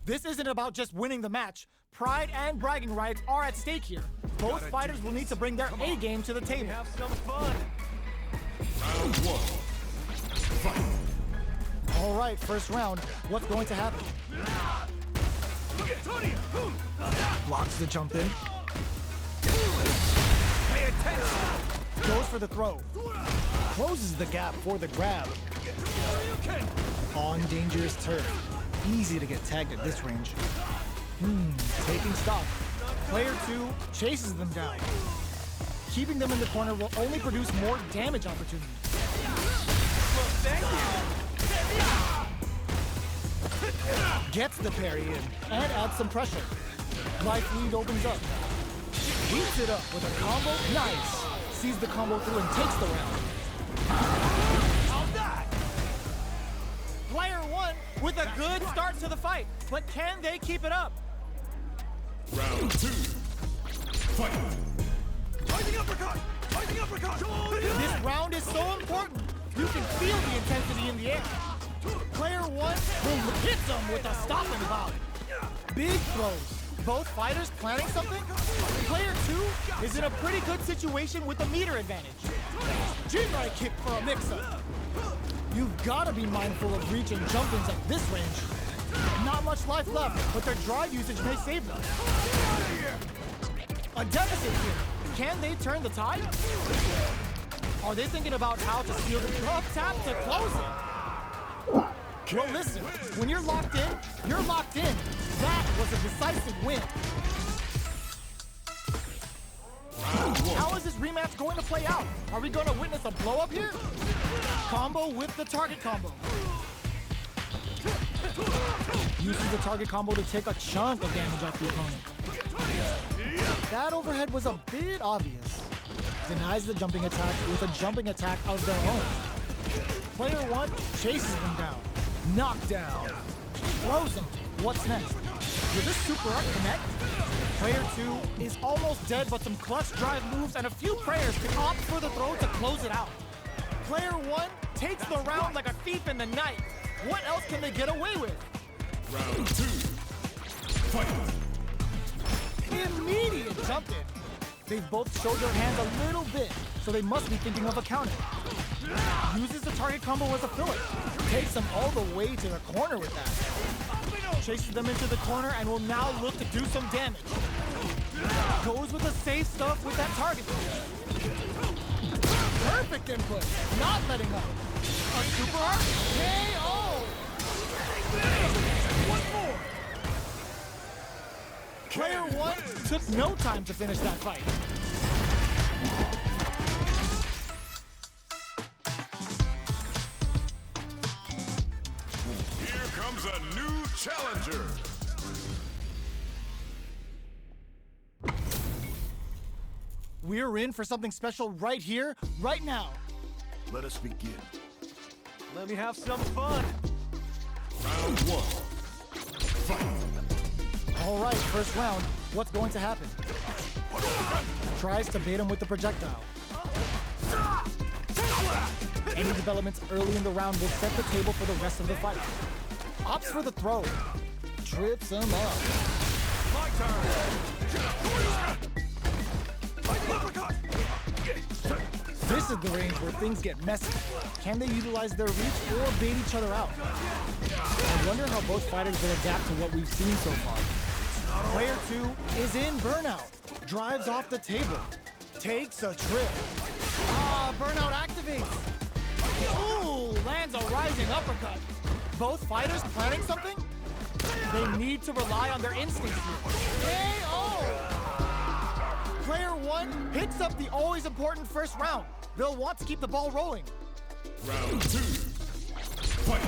This isn't about just winning the match. Pride and bragging rights are at stake here. Both fighters will need to bring their A game to the table. Have some fun. Round one. Fight. All right, first round. What's going to happen? Blocks the jump in. Pay attention. Goes for the throw. Closes the gap for the grab. On dangerous turf. Easy to get tagged at this range. Taking stock. Player 2 chases them down. Keeping them in the corner will only produce more damage opportunities. Well, thank you. Gets the parry in and adds some pressure. Life lead opens up. Heats it up with a combo. Nice. Sees the combo through and takes the round. How's that? Player 1 with a good start to the fight, but can they keep it up? Round two. Fight. Rising uppercut. Rising uppercut. This round is so important. You can feel the intensity in the air. Player 1 will hit them with a stopping blow. Big throws. Both fighters planning something? Player 2 is in a pretty good situation with a meter advantage. Jinrai kick for a mix-up. You've got to be mindful of reach and jump-ins at this range. Not much life left, but their drive usage may save them. A deficit here. Can they turn the tide? Are they thinking about how to steal the up tap to close it? Well, listen, when you're locked in, you're locked in. That was a decisive win. How is this rematch going to play out? Are we going to witness a blow-up here? Combo with the target combo. Uses the target combo to take a chunk of damage off the opponent. That overhead was a bit obvious. Denies the jumping attack with a jumping attack of their own. Player 1 chases them down. Knockdown. Throws them. What's next? Will this super art connect? Player 2 is almost dead, but some clutch drive moves and a few prayers can opt for the throw to close it out. Player 1 takes the round like a thief in the night. What else can they get away with? Round two. Fight. Immediate jump in. They've both showed their hands a little bit, so they must be thinking of a counter. Uses the target combo as a filler. Takes them all the way to the corner with that. Chases them into the corner and will now look to do some damage. Goes with the safe stuff with that target. Perfect input. Not letting up. A super art KO. One more. Player 1 took no time to finish that fight. Here comes a new challenger. We're in for something special right here, right now. Let us begin. Let me have some fun. Round one. Fight. All right, first round. What's going to happen? Tries to bait him with the projectile. Any developments early in the round will set the table for the rest of the fight. Opts for the throw. Trips him up. My turn. This is the range where things get messy. Can they utilize their reach or bait each other out? I wonder how both fighters will adapt to what we've seen so far. Player 2 is in burnout. Drives off the table. Takes a trip. Burnout activates. Ooh, lands a rising uppercut. Both fighters planning something? They need to rely on their instincts here. KO! Player 1 picks up the always important first round. They'll want to keep the ball rolling. Round two. Fight.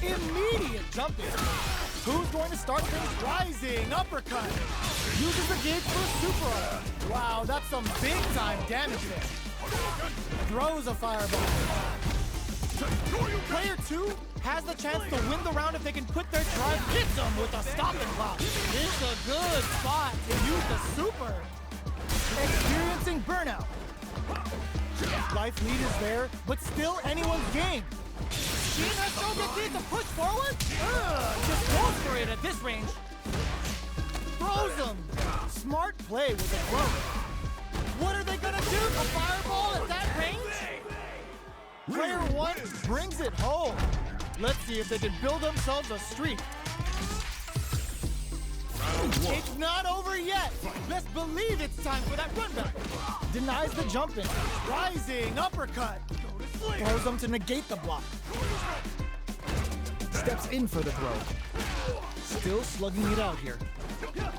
Immediate jump in. Who's going to start things? Rising uppercut. Uses the gauge for a super art. Wow, that's some big time damage there. Throws a fireball. Player 2 has the chance to win the round if they can put their drive, hits them with a stopping block. It's a good spot to use the super. Experiencing burnout. Life lead is there, but still anyone's game. machine has shown the kid to push forward? Just goes for it at this range. Throws him. Smart play with the throw. What are they gonna do? A fireball at that range? Player one brings it home. Let's see if they can build themselves a streak. It's not over yet. Let's believe it's time for that run back. Denies the jump in. Rising uppercut. Throws him to negate the block. Steps in for the throw. Still slugging it out here.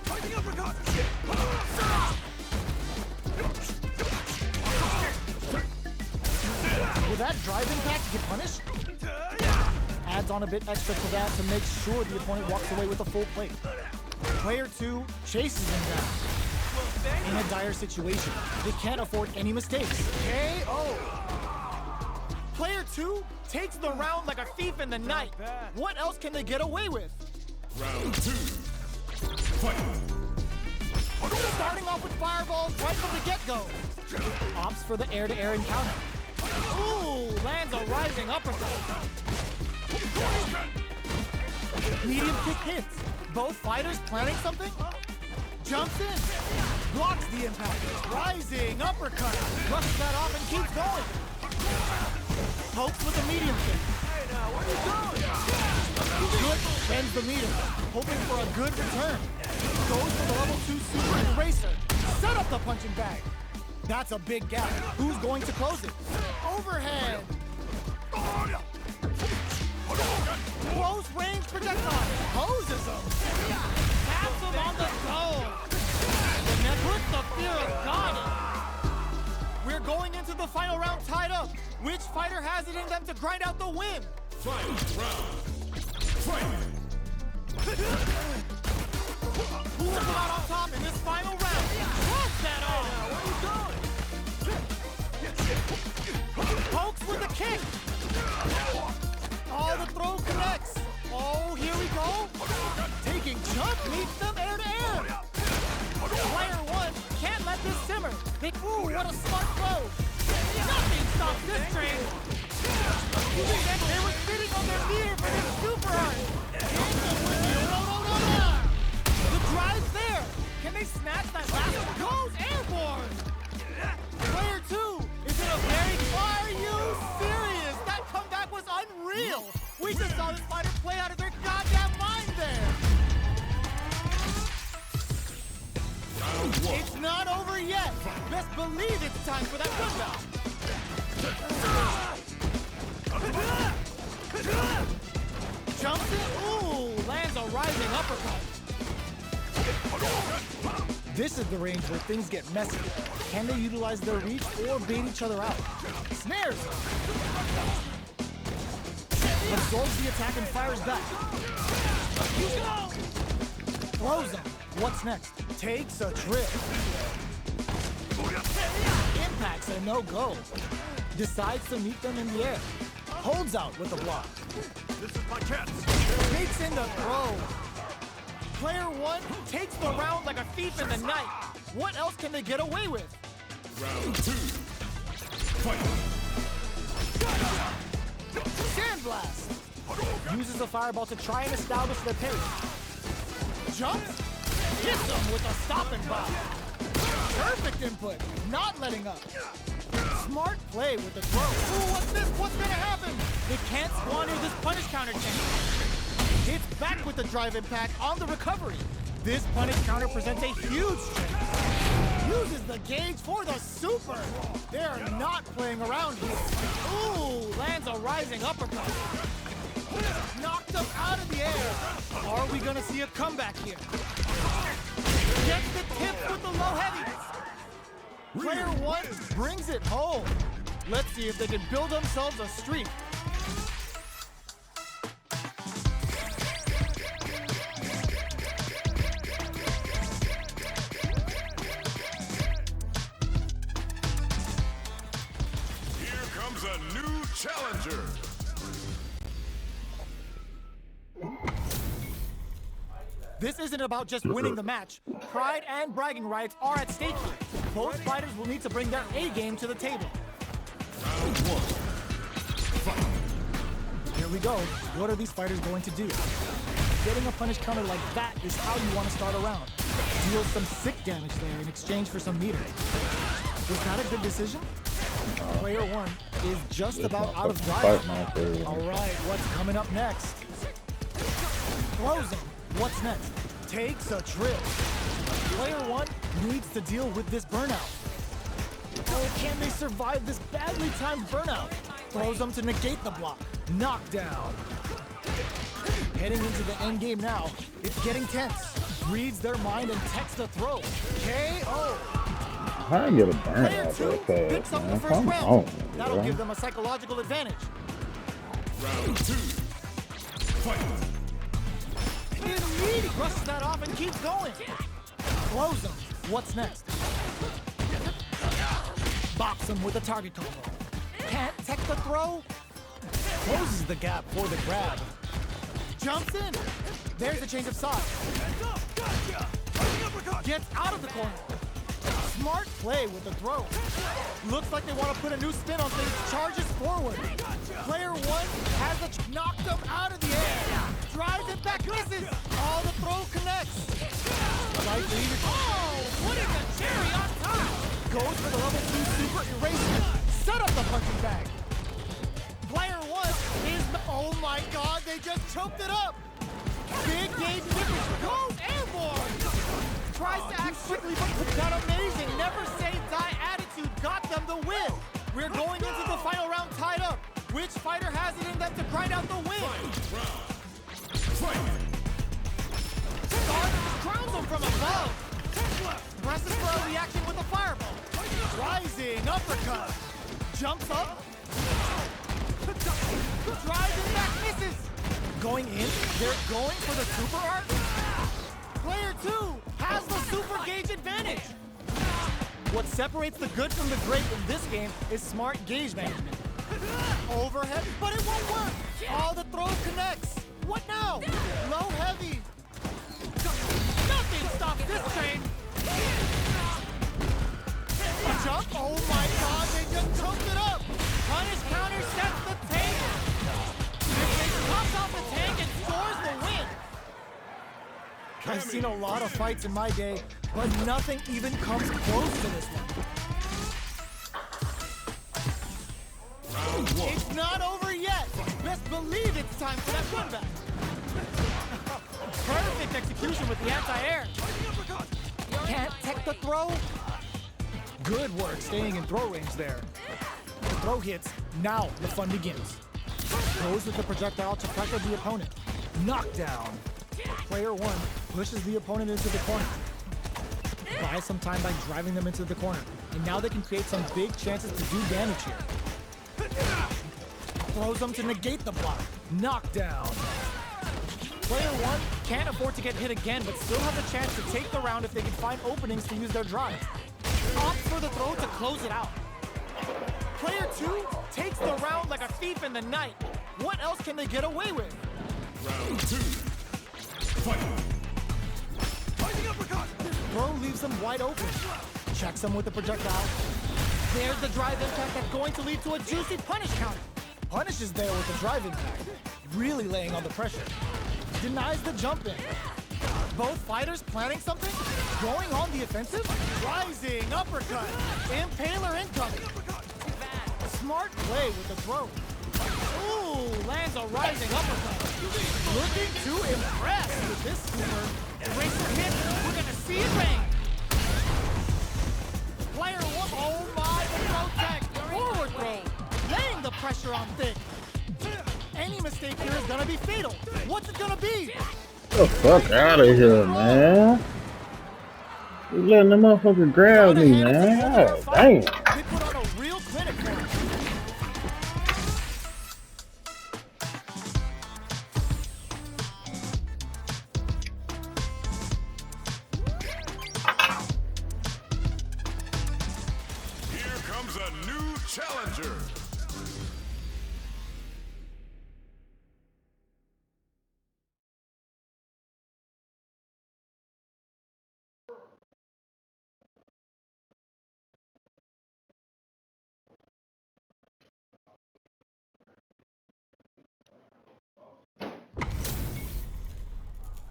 Fighting uppercut! Will that drive impact get punished? Adds on a bit extra to that to make sure the opponent walks away with a full plate. Player two chases him down. In a dire situation, they can't afford any mistakes. KO! Player two takes the round like a thief in the night. What else can they get away with? Round two. Fight. Starting off with fireballs right from the get-go. Opts for the air-to-air encounter. Ooh, lands a rising uppercut. Medium kick hits. Both fighters planning something? Jumps in. Blocks the impact. Rising uppercut. Brushes that off and keeps going. Pokes with a medium kick. Hey now, where you going? Good bends the meter. Hoping for a good return. Goes for the level 2 super eraser. Set up the punching bag. That's a big gap. Who's going to close it? Overhead. Close range projectile. Poses him. Taps him on the toe. And then puts the fear of God in. We're going into the final round tied up. Which fighter has it in them to grind out the win? Final round. Fight. Who will come out on top in this final round? Cross that off. Where you going? Pokes with a kick. Oh, the throw connects. Oh, here we go. Taking jump meets them air to air. Player one can't let this simmer. Ooh, what a smart throw. Nothing stops this train. They were sitting on their meter for this super hard. The drive's there. Can they snatch that last one? Goes airborne. Player two is in a very... Are you serious? That comeback was unreal. We just saw this fighter play out of their goddamn mind there. It's not over yet. Best believe it's time for that comeback. Jumps it. Ooh, lands a rising uppercut. This is the range where things get messy. Can they utilize their reach or bait each other out? Snares. Absorbs the attack and fires back. Throws him. What's next? Takes a trip. Impacts a no-go. Decides to meet them in the air. Holds out with a block. This is my chance. Makes in the throw. Player one takes the round like a thief in the night. What else can they get away with? Round two. Fight. Sandblast. Uses a fireball to try and establish their pace. Jumps. Hits them with a stopping block. Perfect input. Not letting up. Smart play with the throw. Ooh, what's this? What's gonna happen? They can't squander this punish counter chain. Hits back with the drive impact on the recovery. This punish counter presents a huge chance. Uses the gauge for the super. They're not playing around here. Ooh, lands a rising uppercut. Knocked him out of the air. Are we gonna see a comeback here? Gets the tip with the low heavies. Player one brings it home. Let's see if they can build themselves a streak. Here comes a new challenger. This isn't about just winning the match. Pride and bragging rights are at stake here. Both fighters will need to bring their A game to the table. Round one. Fight. Here we we go. What are these fighters going to do? Getting a punish counter like that is how you want to start a round. Deal some sick damage there in exchange for some meter. Was that a good decision? Player one is just about out of drive. All right, what's coming up next? Throws him. What's next? Takes a trip. Player one needs to deal with this burnout. Oh, can they survive this badly timed burnout? Throws them to negate the block. Knockdown. Heading into the end game now. It's getting tense. Reads their mind and texts the throw. KO. How do you get a burn Player out two that fast, picks up man? the first Come round. on, That'll bro. give them a psychological advantage. Round two. Fight. Immediately brushes that off and keeps going. Close him. What's next? Bops him with a target combo. Can't tech the throw. Closes the gap for the grab. Jumps in. There's a change of sides. Gotcha! Fighting uppercut! Gets out of the corner. Smart play with the throw. Looks like they want to put a new spin on things. Charges forward. Player one has knocked him out of the air. Drives it back, misses. Oh, the throw connects. Right lead. Oh, putting the cherry on top. Goes for the level 2 super erasement. Set up the punching bag. Player one is, oh my God, they just choked it up. Big gauge difference. Goes airborne. Tries to act quickly, but got amazing. Never say die attitude got them the win. We're going into the final round tied up. Which fighter has it in them to grind out the win? Start crowns him from above. Presses for a reaction with a fireball. Rising uppercut. Jumps up. Drives it back, misses. Going in, they're going for the super art. Player two has the super gauge advantage. What separates the good from the great in this game is smart gauge management. Overhead, but it won't work. All the throw connects. What now? Low heavy. Nothing stops this train. A jump? Oh my God, they just choked it up. Punish counter sets the table. Pops off the tank and scores the win. I've seen a lot of fights in my day, but nothing even comes close to this one. It's not over yet. Best believe it's time for that comeback. Perfect execution with the anti-air. Can't tech the throw. Good work staying in throw range there. The throw hits. Now the fun begins. Goes with the projectile to pressure the opponent. Knockdown. Player one pushes the opponent into the corner. Buys some time by driving them into the corner. And now they can create some big chances to do damage here. Throws them to negate the block. Knockdown. Player one can't afford to get hit again, but still has a chance to take the round if they can find openings to use their drive. Opts for the throw to close it out. Player two takes the round like a thief in the night. What else can they get away with? Round two. Fight. Fighting uppercut! Throw leaves them wide open. Checks them with the projectile. There's the drive impact that's going to lead to a juicy punish counter. Punish is there with the drive impact, really laying on the pressure. Denies the jump in. Both fighters planning something? Going on the offensive? Rising uppercut. Impaler incoming. Smart play with the throw. Ooh, lands a rising uppercut. Looking to impress with this scooper. Eraser hit. We're gonna see it rain. Player one, oh my, the throw tag. Forward throw. Laying the pressure on thick. Any mistake here is gonna be fatal. What's it gonna be? Get the fuck out of here, man. You letting the motherfucker grab me, man. God damn. They put on a real clinic for him. Here comes a new challenger.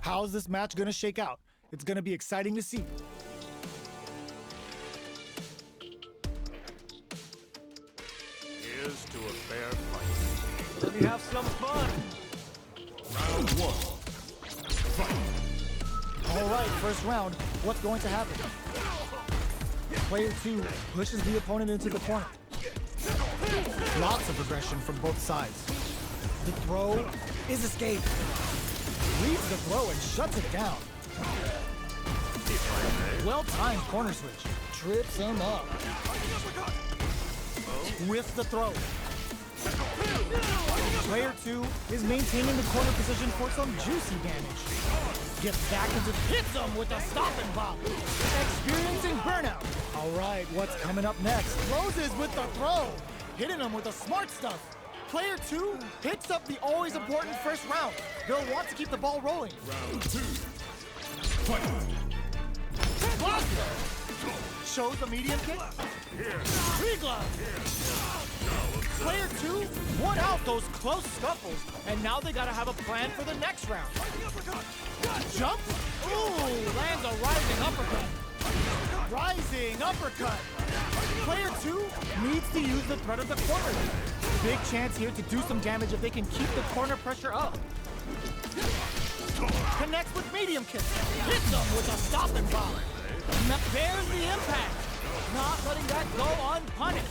How's this match gonna shake out? It's gonna be exciting to see. Here's to a fair fight. Let me have some fun. Round one. Fight. All right, first round. What's going to happen? Player 2 pushes the opponent into the corner. Lots of aggression from both sides. The throw is escaped. Reads the throw and shuts it down. Well-timed corner switch. Trips him up. With the throw. Player 2 is maintaining the corner position for some juicy damage. Gets back into hits him with a stop and bop. Experiencing burnout. All right, what's coming up next? Closes with the throw. Hitting him with the smart stuff. Player 2 hits up the always important first round. They'll want to keep the ball rolling. Round two. Fight. Blocker. Shows the medium kick. Tree glove. Player 2 won out those close scuffles, and now they gotta have a plan for the next round. Jump. Ooh, lands a rising uppercut. Rising uppercut. Player 2 needs to use the threat of the corner. Big chance here to do some damage if they can keep the corner pressure up. Connects with medium kick. Hits them with a stop and bomb. There's the impact. Not letting that go unpunished.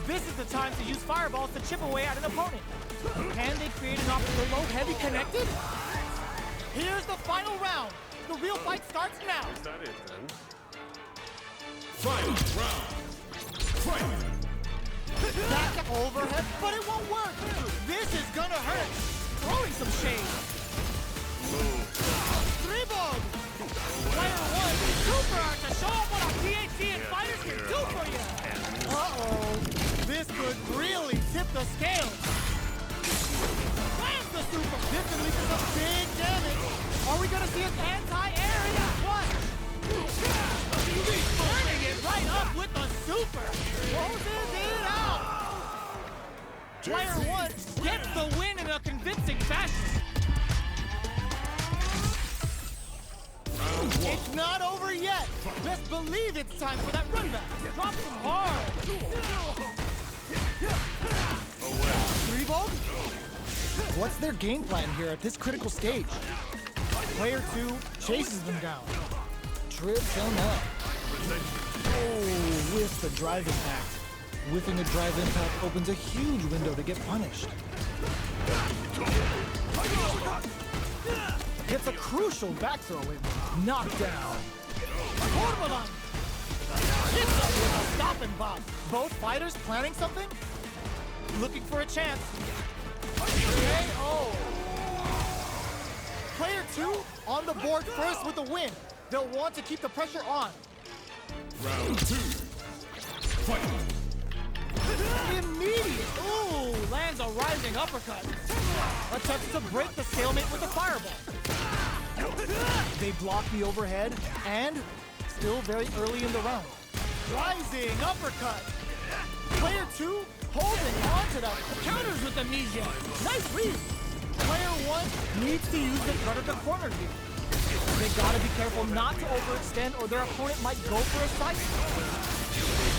This is the time to use fireballs to chip away at an opponent. Can they create an option low heavy connected? Here's the final round. The real fight starts now. Is that it then? Fight. Round. Fight. Back overhead, but it won't work. This is gonna hurt. Throwing some shade. Three ball. Player 1, super art to show off what a PhD and fighters can do for you. Uh-oh. This could really tip the scale. Lands the super. This can lead to some big damage. Are we gonna see an anti-air in that one? Turning it right up with the super. Closes it out. Player 1 gets the win in a convincing fashion. It's not over yet. Best believe it's time for that run back. Drop some hard. Three ball? What's their game plan here at this critical stage? Player 2 chases them down. Trips them up. Oh, with the drive impact. Whiffing a drive impact opens a huge window to get punished. Gets a crucial back throw in. Knockdown. Corbalan. Hits up with a stop and bop. Both fighters planning something? Looking for a chance. KO. Player 2 on the board first with the win. They'll want to keep the pressure on. Round two. Fight. Immediate. Ooh, lands a rising uppercut. Attempts to break the stalemate with a fireball. They block the overhead, and still very early in the round. Rising uppercut. Player 2 holding on to that. Counters with amnesia. Nice read. Player 1 needs to use the threat of the corner here. They gotta be careful not to overextend or their opponent might go for a side.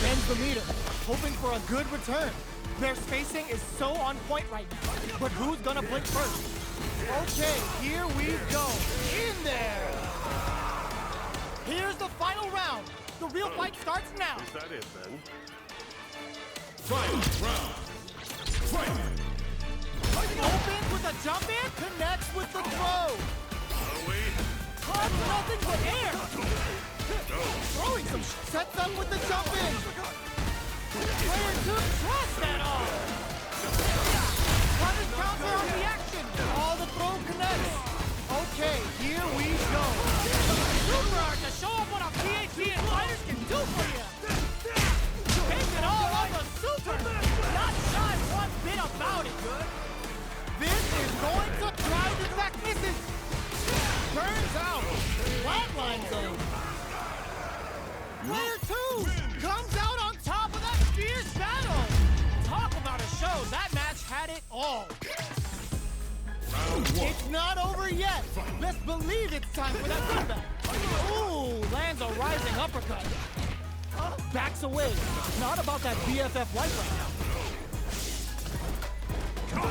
Bends the meter, hoping for a good return. Their spacing is so on point right now. But who's gonna blink first? Okay, here we go. In there. Here's the final round. The real fight starts now. Is that it then? Fight. Round. Fight. Opens with a jump in, connects with the throw. Caught nothing but air. Throwing some sets up with the jump in. Player 2 trusts that all. Punish counter on the action. All the throw connects. Okay, here we go. Super art to show off what a PhD and fighters can do for you. Takes it all on the super. Not shy one bit about it. This is going to try to back misses. Turns out, flatlines them. Player 2 comes out on top of that fierce battle. Talk about a show. That match had it all. Round It's not over yet. Let's believe it's time for that comeback. Ooh, lands a rising uppercut. Backs away. Not about that BFF life right now.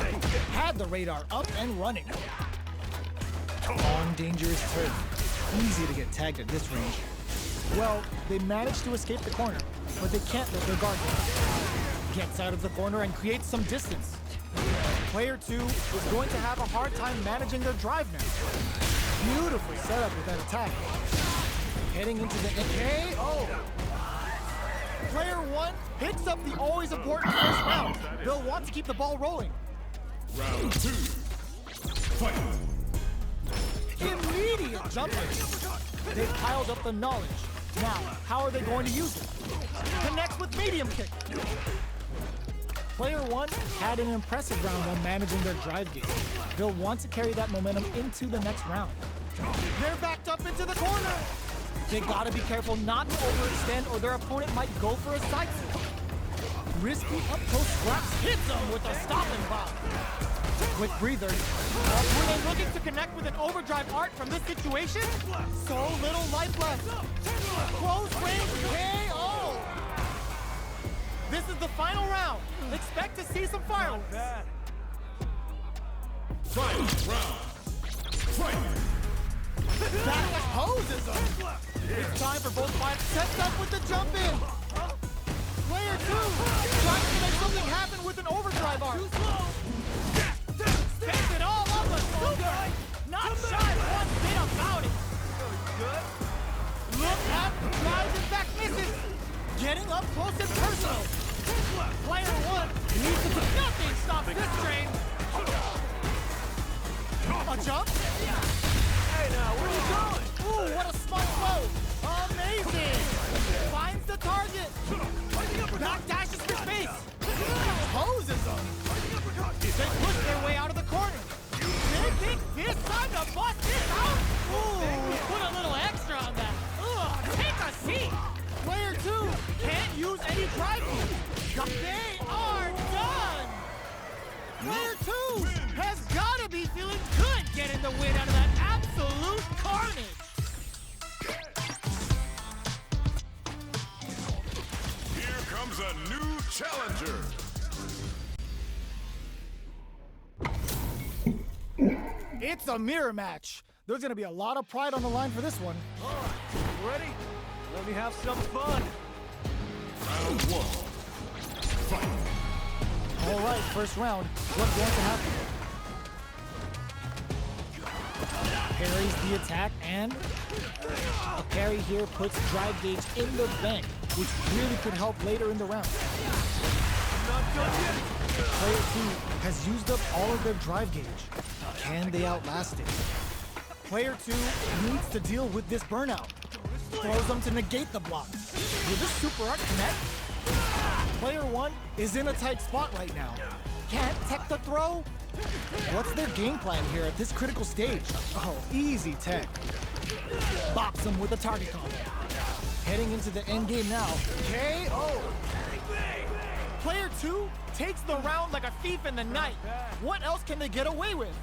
Had the radar up and running. On dangerous turf. Easy to get tagged at this range. Well, they managed to escape the corner, but they can't let their guard down. Gets out of the corner and creates some distance. Player 2 is going to have a hard time managing their drive now. Beautifully set up with that attack. Heading into the KO. Player 1 picks up the always important first round. They'll want to keep the ball rolling. Round 2. Fight. Immediate jumpers. They've piled up the knowledge. Now, how are they going to use it? Connects with medium kick. Player 1 had an impressive round on managing their drive gauge. They'll want to carry that momentum into the next round. They're backed up into the corner. They gotta be careful not to overextend or their opponent might go for a side switch. Risky up-close scraps hits them with a stopping bomb. Quick breather. Were they looking to connect with an overdrive art from this situation? So little life left. Close range KO. This is the final round. Expect to see some fireworks. Final round. Fight. That exposes them. It's time for both fighters. Sets up with the jump in. Player 2 tries to make something happen with an overdrive art. Spends it all on the super. Not shy one bit about it. Look at the drive and back misses. Getting up close and personal. Player 1 needs to do nothing stops this train. A jump? Hey now, where you going? Ooh, what a smart move! Amazing! Finds the target! Back dashes for space! Poses them! They push their way out of the corner! They think this time to bust this out! Ooh, put a little extra on that! Ugh, take a seat! Player 2 can't use any drive moves! They are done! Player 2 has gotta be feeling good getting the win out of that absolute carnage! Here comes a new challenger. It's a mirror match. There's gonna be a lot of pride on the line for this one. All right, ready? Let me have some fun. Round 1. Fight. All right, first round. What's going to happen? Parries the attack, and a parry here puts drive gauge in the bank, which really could help later in the round. Not done yet. Player 2 has used up all of their drive gauge. Can they outlast it? Player 2 needs to deal with this burnout. Throws them to negate the block. Will this super art connect? Player 1 is in a tight spot right now. Can't tech the throw? What's their game plan here at this critical stage? Oh, easy tech. Bops him with a target combo. Heading into the end game now. KO! Player 2 takes the round like a thief in the night. What else can they get away with?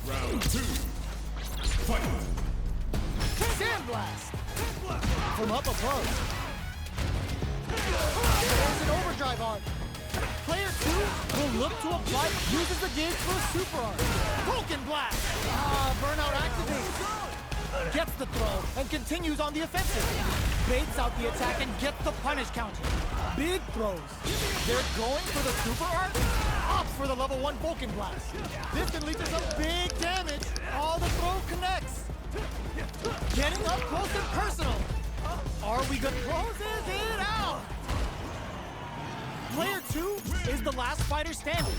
Round 2. Fight. Sandblast! From up above. There's an overdrive art. Player 2 will look to apply, uses the gauge for a super art. Broken blast! Burnout activates. Gets the throw and continues on the offensive. Baits out the attack and gets the punish counter. Big throws. They're going for the super art. Opts for the level 1 Vulcan blast. This can lead to some big damage. All the throw connects. Getting up close and personal. Are we good? Closes it out. Player 2 is the last fighter standing.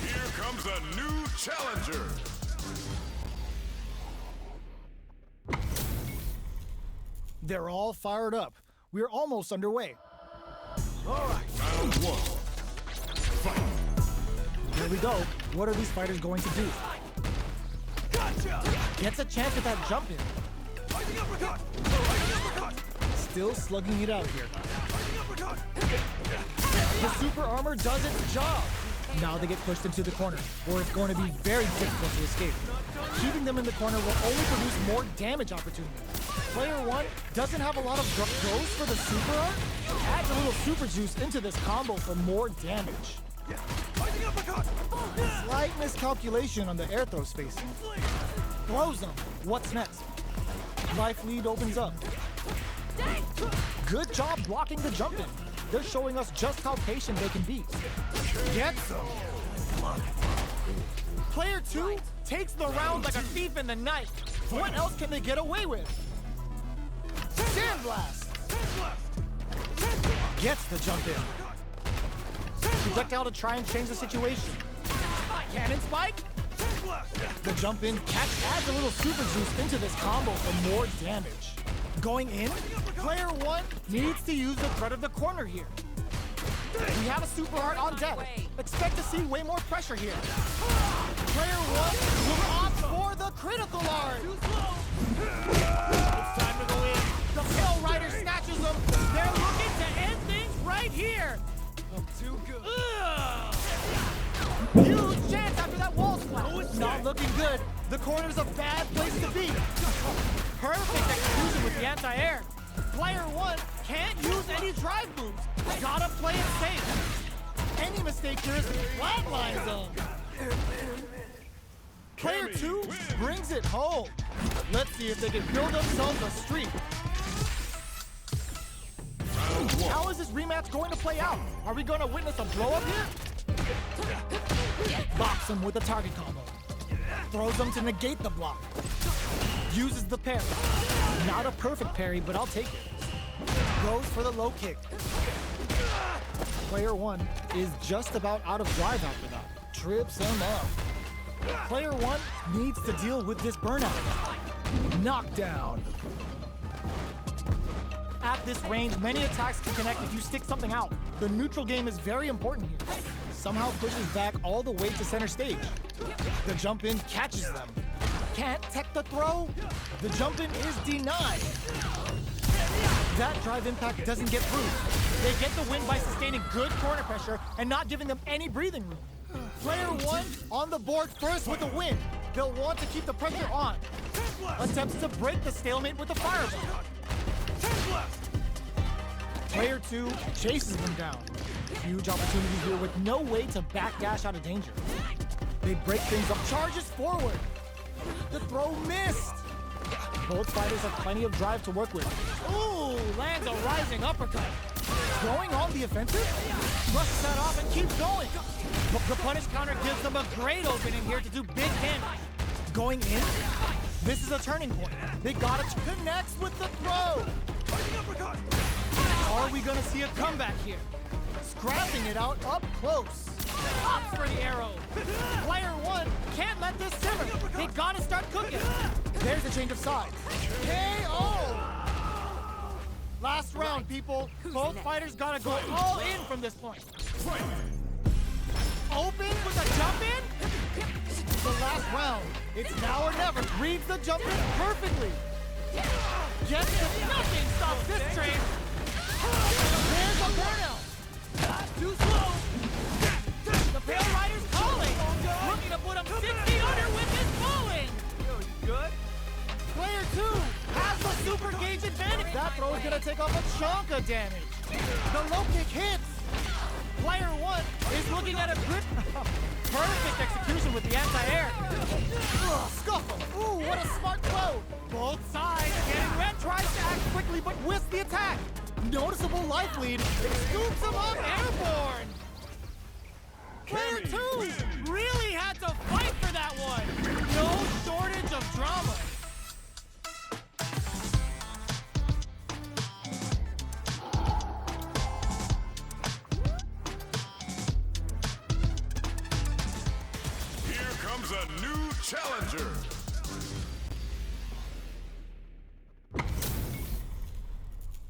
Here comes a new challenger. They're all fired up. We're almost underway. All right. Round 1. Fight. Here we go. What are these fighters going to do? Gotcha! Gets a chance at that jump in. Rising uppercut! Rising uppercut! still slugging it out here. The super armor does its job. Now they get pushed into the corner, where it's going to be very difficult to escape. Keeping them in the corner will only produce more damage opportunities. Player 1 doesn't have a lot of goes for the super art. Adds a little super juice into this combo for more damage. Slight miscalculation on the air throw spacing. Throws them. What's next? Life lead opens up. Good job blocking the jump in. They're showing us just how patient they can be. Gets them. Player 2 takes the round like a thief in the night. What else can they get away with? Sandblast. Gets the jump in. Projectile to try and change the situation. Cannon spike. The jump in catch adds a little super juice into this combo for more damage. Going in, player 1 needs to use the threat of the corner here. We have a super art on deck. Expect to see way more pressure here. Player 1 will opt for the critical art. It's time to go in. The Pale Rider snatches them. They're looking to end things right here. Too good. Huge chance after that wall splat. Not looking good. The corner's a bad place to be. Perfect execution with the anti-air. Player 1 can't use any drive moves. Gotta play it safe. Any mistake here is flatlines them. Player 2 brings it home. Let's see if they can build themselves a streak. How is this rematch going to play out? Are we going to witness a blow-up here? Box him with a target combo. Throws him to negate the block. Uses the parry. Not a perfect parry, but I'll take it. Goes for the low kick. Player 1 is just about out of drive after that. Trips him up. Player 1 needs to deal with this burnout. Knockdown. At this range, many attacks can connect if you stick something out. The neutral game is very important here. Somehow pushes back all the way to center stage. The jump in catches them. Can't tech the throw. The jump in is denied. That drive impact doesn't get through. They get the win by sustaining good corner pressure and not giving them any breathing room. Player 1 on the board first with a win. They'll want to keep the pressure on. Attempts to break the stalemate with the fireball. Player 2 chases them down. Huge opportunity here with no way to backdash out of danger. They break things up, charges forward. The throw missed. Both fighters have plenty of drive to work with. Ooh, lands a rising uppercut. Going on the offensive? Brushes that off and keeps going. The punish counter gives them a great opening here to do big damage. Going in? This is a turning point. They got it. Connects with the throw. Are we gonna see a comeback here? Scrapping it out up close. Opts for the arrow. Player 1 can't let this simmer. They gotta start cooking. There's a change of sides. KO! Last round, people. Both fighters gotta go all in from this point. Open with a jump in? The last round. It's now or never. Reads the jump in perfectly. Gets it. Nothing stops this train. There's a burnout. Too slow. The Pale Rider's calling. Looking to put him 6 feet under with his bowling. Good? Player 2 has the super gauge advantage. That throw is going to take off a chunk of damage. The low kick hits. Player 1 is looking at a good, perfect execution with the anti-air. Scuffle. Ooh, what a smart throw. Both sides getting red, tries to act quickly, but whiffs the attack. Noticeable life lead. Scoops him up airborne. Player 2 really had to fight for that one. No shortage of drama. Here comes a new challenger.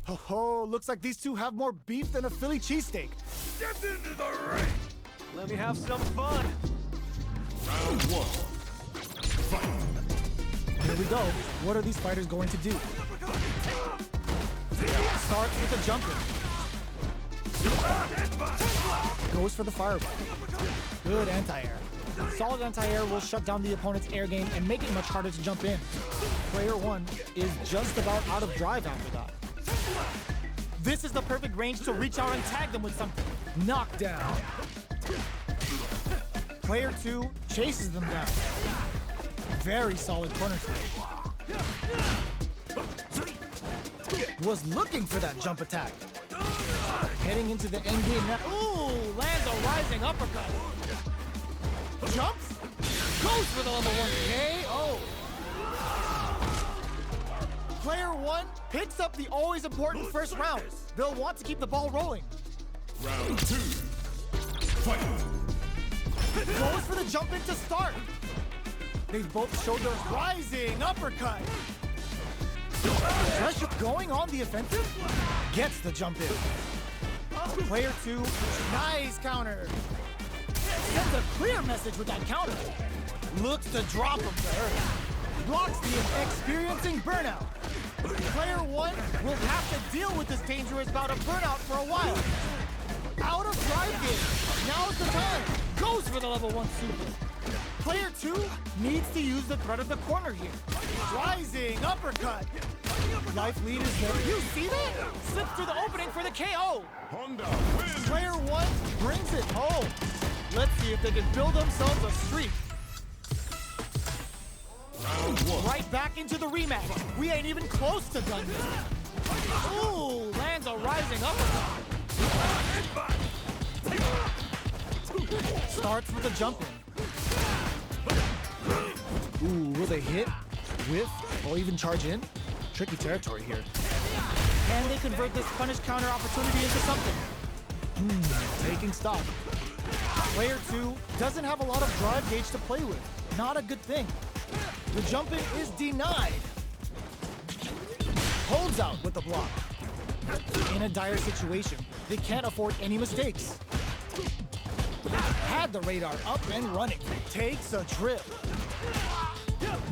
Ho ho, looks like these two have more beef than a Philly cheesesteak. Step into the ring. Let me have some fun. Round 1. Fight. Here we go. What are these fighters going to do? Starts with a jumper. Goes for the fireball. Good anti-air. Solid anti-air will shut down the opponent's air game and make it much harder to jump in. Player 1 is just about out of drive after that. This is the perfect range to reach out and tag them with something. Knockdown. Player 2 chases them down. Very solid corner switch. Was looking for that jump attack. Heading into the end game now. Ooh, lands a rising uppercut. Jumps. Goes for the level 1 KO. Player 1 picks up the always important first round. They'll want to keep the ball rolling. Round 2. Fight. Goes for the jump in to start. They've both showed their rising uppercut. Pressure going on the offensive. Gets the jump in. Player 2, nice counter. Sends a clear message with that counter. Looks to drop him to earth. Blocks the experiencing burnout. Player 1 will have to deal with this dangerous bout of burnout for a while. Out of drive game. Now's the time. Goes for the level 1 super. Player 2 needs to use the threat of the corner here. Rising uppercut. Life lead is there. You see that? Slips through the opening for the KO. Honda wins. Player 1 brings it home. Let's see if they can build themselves a streak. Round 1. Right back into the rematch. We ain't even close to done yet. Ooh, lands a rising uppercut. Starts with a jump in. Ooh, will they hit, whiff, or even charge in? Tricky territory here. Can they convert this punish counter opportunity into something? Taking stock. Player 2 doesn't have a lot of drive gauge to play with. Not a good thing. The jump in is denied. Holds out with the block. In a dire situation, they can't afford any mistakes. Had the radar up and running. Takes a trip.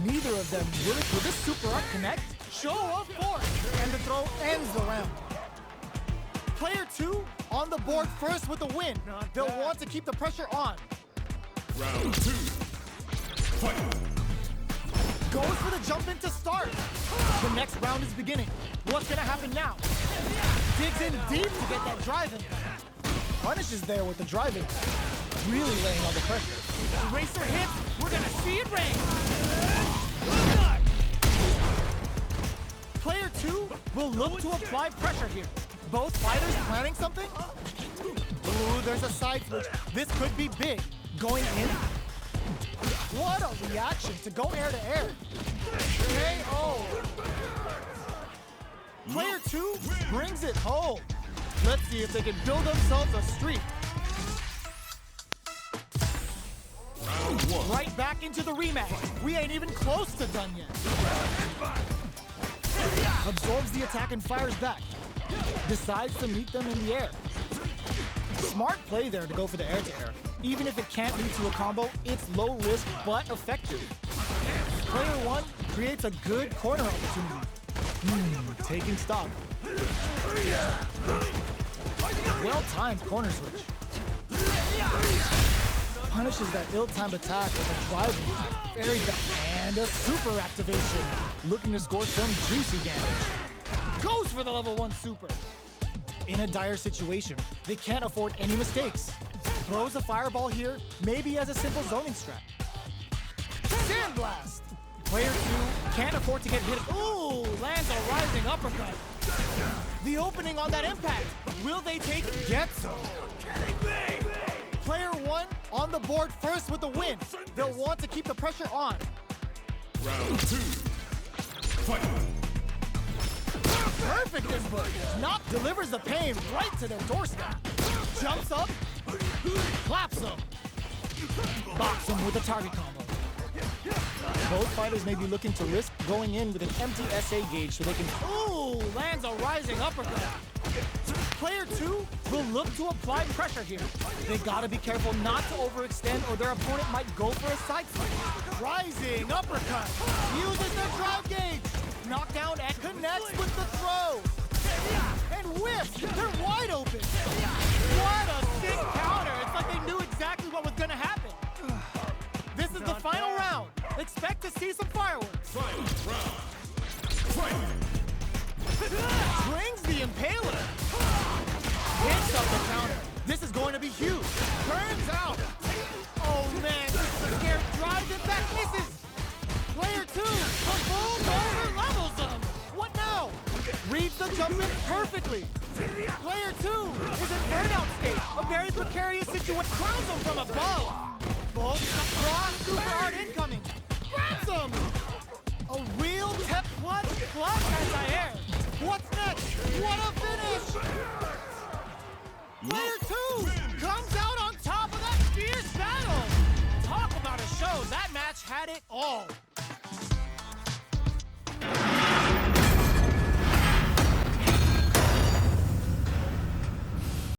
Neither of them will this super art connect? Show up for it. And the throw ends the round. Player 2 on the board first with the win. They'll want to keep the pressure on. Round 2. Fight. Goes for the jump in to start. The next round is beginning. What's gonna happen now? Digs in deep to get that drive in. Punishes there with the driving. Really laying on the pressure. Racer hits. We're gonna see it rain. Player 2 will look to apply pressure here. Both fighters planning something? Ooh, there's a side switch. This could be big. Going in. What a reaction to go air to air. KO. Player 2 brings it home. Let's see if they can build themselves a streak. Round 1. Right back into the rematch. We ain't even close to done yet. Absorbs the attack and fires back. Decides to meet them in the air. Smart play there to go for the air-to-air. Even if it can't lead to a combo, it's low risk but effective. Player 1 creates a good corner opportunity. Taking stock. Well-timed corner switch. Punishes that ill-timed attack with a driving attack. Very bad. And a super activation. Looking to score some juicy damage. Goes for the level 1 super. In a dire situation, they can't afford any mistakes. Throws a fireball here, maybe as a simple zoning strat. Sandblast! Player 2 can't afford to get hit. Ooh, lands a rising uppercut. The opening on that impact. Will they take it? Get some. Player 1 on the board first with the win. They'll want to keep the pressure on. Round 2. Fight. Perfect input. Knock delivers the pain right to their doorstep. Jumps up, claps them. Box them with a target combo. Both fighters may be looking to risk going in with an empty SA gauge so they can... Ooh, lands a rising uppercut. Player 2 will look to apply pressure here. They gotta be careful not to overextend or their opponent might go for a side switch. Rising uppercut. Uses their drive gauge. Knockdown and connects with the throw. And whiffs! They're wide open! What a sick counter! It's like they knew exactly what was gonna happen. This is the final round. Expect to see some fireworks. Final round. Fight! Brings the Impaler. Hits up the counter. This is going to be huge. Turns out. Oh man, the scare drives it back, misses. Player 2, the bulldozer levels him. What now? Reads the jump in perfectly. Player 2 is in burnout state, a very precarious situation. Crowns him from above. Bolt cross super hard incoming. Grabs him. A real tep plus anti-air. What's next? What a finish! Player 2 comes out on top of that fierce battle. Talk about a show. That match had it all.